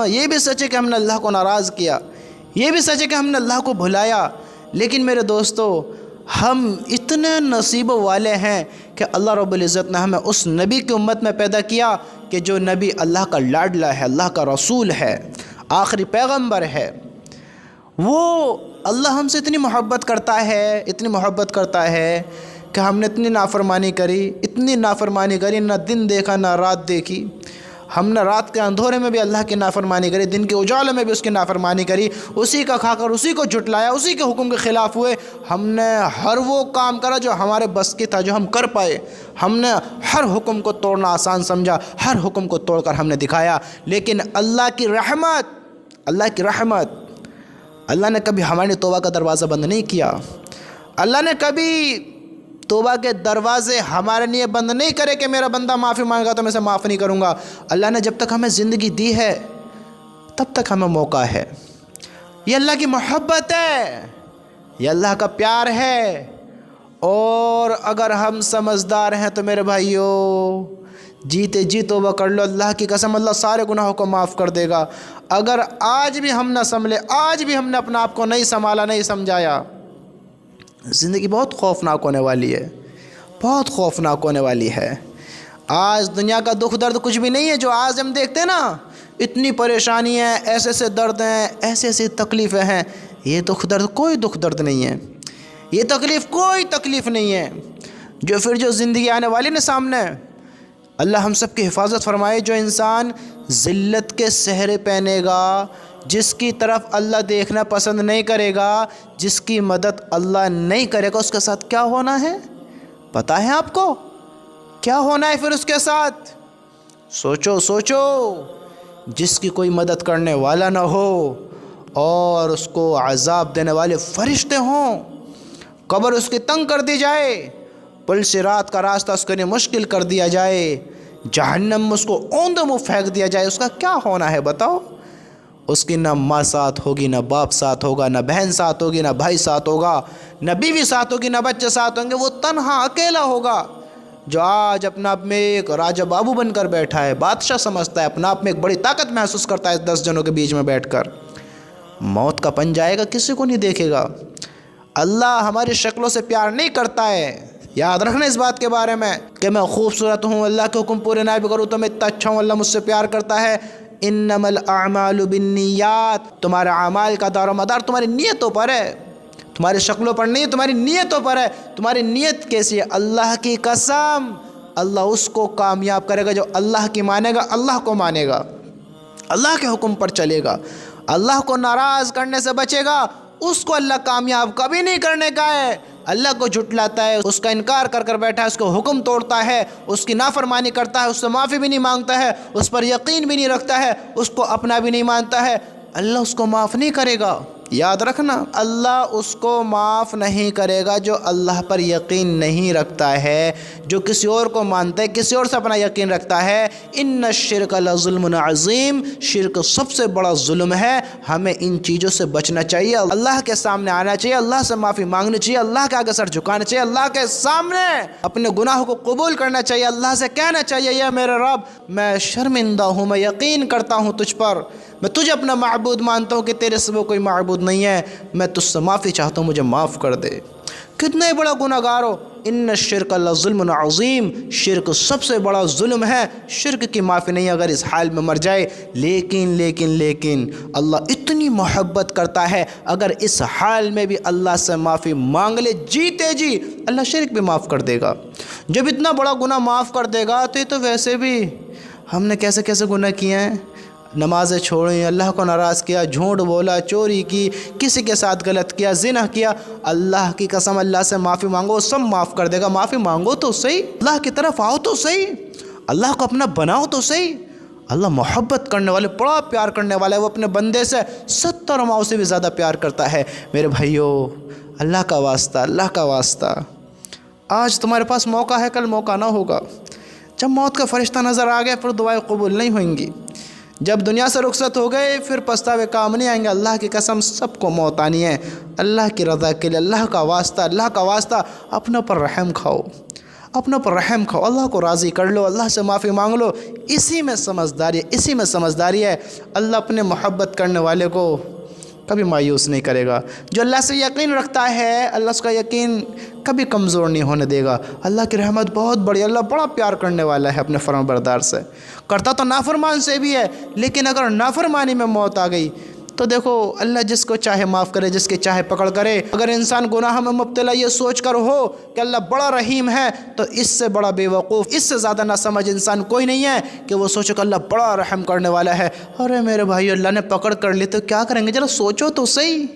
ہاں یہ بھی سچ ہے کہ ہم نے اللہ کو ناراض کیا، یہ بھی سچ ہے کہ ہم نے اللہ کو بھلایا، لیکن میرے دوستو ہم اتنے نصیب والے ہیں کہ اللہ رب العزت نے ہمیں اس نبی کی امت میں پیدا کیا کہ جو نبی اللہ کا لاڈلا ہے، اللہ کا رسول ہے، آخری پیغمبر ہے۔ وہ اللہ ہم سے اتنی محبت کرتا ہے، اتنی محبت کرتا ہے کہ ہم نے اتنی نافرمانی کری، اتنی نافرمانی کری، نہ دن دیکھا نہ رات دیکھی، ہم نے رات کے اندھورے میں بھی اللہ کی نافرمانی کری، دن کے اجالے میں بھی اس کی نافرمانی کری، اسی کا کھا کر اسی کو جھٹلایا، اسی کے حکم کے خلاف ہوئے۔ ہم نے ہر وہ کام کرا جو ہمارے بس کی تھا، جو ہم کر پائے، ہم نے ہر حکم کو توڑنا آسان سمجھا، ہر حکم کو توڑ کر ہم نے دکھایا۔ لیکن اللہ کی رحمت، اللہ نے کبھی ہماری توبہ کا دروازہ بند نہیں کیا، اللہ نے کبھی توبہ کے دروازے ہمارے لیے بند نہیں کرے کہ میرا بندہ معافی مانگا تو میں اسے معاف نہیں کروں گا۔ اللہ نے جب تک ہمیں زندگی دی ہے تب تک ہمیں موقع ہے۔ یہ اللہ کی محبت ہے، یہ اللہ کا پیار ہے، اور اگر ہم سمجھدار ہیں تو میرے بھائیو جیتے جی توبہ کر لو، اللہ کی قسم اللہ سارے گناہوں کو معاف کر دے گا۔ اگر آج بھی ہم نہ سنبھلے، آج بھی ہم نے اپنا آپ کو نہیں سنبھالا، نہیں سمجھایا، زندگی بہت خوفناک ہونے والی ہے، بہت خوفناک ہونے والی ہے۔ آج دنیا کا دکھ درد کچھ بھی نہیں ہے جو آج ہم دیکھتے ہیں نا، اتنی پریشانی ہے، ایسے ایسے درد ہیں، ایسے ایسی تکلیفیں ہیں، یہ دکھ درد کوئی دکھ درد نہیں ہے، یہ تکلیف کوئی تکلیف نہیں ہے جو زندگی آنے والی نا سامنے۔ اللہ ہم سب کی حفاظت فرمائے۔ جو انسان ذلت کے سہرے پہنے گا، جس کی طرف اللہ دیکھنا پسند نہیں کرے گا، جس کی مدد اللہ نہیں کرے گا، اس کے ساتھ کیا ہونا ہے پتہ ہے آپ کو؟ کیا ہونا ہے پھر اس کے ساتھ؟ سوچو، جس کی کوئی مدد کرنے والا نہ ہو اور اس کو عذاب دینے والے فرشتے ہوں، قبر اس کی تنگ کر دی جائے، پل صراط کا راستہ اس کے لیے مشکل کر دیا جائے، جہنم میں اس کو اوندے منہ پھینک دیا جائے، اس کا کیا ہونا ہے بتاؤ؟ اس کی نہ ماں ساتھ ہوگی، نہ باپ ساتھ ہوگا، نہ بہن ساتھ ہوگی، نہ بھائی ساتھ ہوگا، نہ بیوی ساتھ ہوگی، نہ بچے ساتھ ہوں گے، وہ تنہا اکیلا ہوگا۔ جو آج اپنا آپ میں ایک راجہ بابو بن کر بیٹھا ہے، بادشاہ سمجھتا ہے، اپنا آپ میں ایک بڑی طاقت محسوس کرتا ہے 10 جنوں کے بیچ میں بیٹھ کر، موت کا پن جائے گا، کسی کو نہیں دیکھے گا۔ اللہ ہماری شکلوں سے پیار نہیں کرتا ہے، یاد رکھنا اس بات کے بارے میں کہ میں خوبصورت ہوں، اللہ کے حکم پورے نہ بھی کروں تو میں اتنا اچھا ہوں، اللہ مجھ سے پیار کرتا ہے۔ انما الاعمال بالنیات، تمہارے اعمال کا دار و مدار تمہاری نیتوں پر ہے، تمہاری شکلوں پر نہیں، تمہاری نیتوں پر ہے۔ تمہاری نیت کیسی ہے؟ اللہ کی قسم اللہ اس کو کامیاب کرے گا جو اللہ کی مانے گا، اللہ کو مانے گا، اللہ کے حکم پر چلے گا، اللہ کو ناراض کرنے سے بچے گا، اس کو اللہ کامیاب کبھی نہیں کرنے کا ہے۔ اللہ کو جھٹلاتا ہے، اس کا انکار کر کر بیٹھا ہے، اس کو حکم توڑتا ہے، اس کی نافرمانی کرتا ہے، اس سے معافی بھی نہیں مانگتا ہے، اس پر یقین بھی نہیں رکھتا ہے، اس کو اپنا بھی نہیں مانتا ہے، اللہ اس کو معاف نہیں کرے گا۔ یاد رکھنا، اللہ اس کو معاف نہیں کرے گا جو اللہ پر یقین نہیں رکھتا ہے، جو کسی اور کو مانتا ہے، کسی اور سے اپنا یقین رکھتا ہے۔ ان الشرک لظلم عظیم، شرک سب سے بڑا ظلم ہے۔ ہمیں ان چیزوں سے بچنا چاہیے، اللہ کے سامنے آنا چاہیے، اللہ سے معافی مانگنی چاہیے، اللہ کے آگے سر جھکانا چاہیے، اللہ کے سامنے اپنے گناہوں کو قبول کرنا چاہیے، اللہ سے کہنا چاہیے یا میرے رب میں شرمندہ ہوں، میں یقین کرتا ہوں تجھ پر، میں تجھے اپنا معبود مانتا ہوں کہ تیرے سوا کوئی معبود نہیں ہے، میں تجھ سے معافی چاہتا ہوں، مجھے معاف کر دے۔ کتنے بڑا گناہ گار ہو، ان الشرک لظلم عظیم، شرک سب سے بڑا ظلم ہے، شرک کی معافی نہیں اگر اس حال میں مر جائے۔ لیکن اللہ اتنی محبت کرتا ہے، اگر اس حال میں بھی اللہ سے معافی مانگ لے جیتے جی، اللہ شرک بھی معاف کر دے گا۔ جب اتنا بڑا گناہ معاف کر دے گا تو یہ تو ویسے بھی ہم نے کیسے کیسے گناہ کیے ہیں، نمازیں چھوڑیں، اللہ کو ناراض کیا، جھوٹ بولا، چوری کی، کسی کے ساتھ غلط کیا، زنا کیا، اللہ کی قسم اللہ سے معافی مانگو، سب معاف کر دے گا۔ معافی مانگو تو صحیح، اللہ کی طرف آؤ تو صحیح، اللہ کو اپنا بناؤ تو صحیح۔ اللہ محبت کرنے والے، بڑا پیار کرنے والا ہے، وہ اپنے بندے سے 70 ماؤں سے بھی زیادہ پیار کرتا ہے۔ میرے بھائیو، اللہ کا واسطہ، اللہ کا واسطہ، آج تمہارے پاس موقع ہے، کل موقع نہ ہوگا۔ جب موت کا فرشتہ نظر آ گیا پھر دعائیں قبول نہیں ہوئیں گی، جب دنیا سے رخصت ہو گئے پھر پچھتاوے کام نہیں آئیں گے۔ اللہ کی قسم سب کو موت آنی ہے، اللہ کی رضا کے لیے، اللہ کا واسطہ اپنے پر رحم کھاؤ، اپنوں پر رحم کھاؤ، اللہ کو راضی کر لو، اللہ سے معافی مانگ لو، اسی میں سمجھداری ہے۔ اللہ اپنے محبت کرنے والے کو کبھی مایوس نہیں کرے گا۔ جو اللہ سے یقین رکھتا ہے اللہ اس کا یقین کبھی کمزور نہیں ہونے دے گا۔ اللہ کی رحمت بہت بڑی، اللہ بڑا پیار کرنے والا ہے اپنے فرمان بردار سے، کرتا تو نافرمان سے بھی ہے، لیکن اگر نافرمانی میں موت آ گئی تو دیکھو اللہ جس کو چاہے معاف کرے، جس کے چاہے پکڑ کرے۔ اگر انسان گناہ میں مبتلا یہ سوچ کر ہو کہ اللہ بڑا رحیم ہے تو اس سے بڑا بے وقوف، اس سے زیادہ نہ سمجھ انسان کوئی نہیں ہے کہ وہ سوچے کہ اللہ بڑا رحم کرنے والا ہے۔ ارے میرے بھائی، اللہ نے پکڑ کر لی تو کیا کریں گے؟ ذرا سوچو تو صحیح۔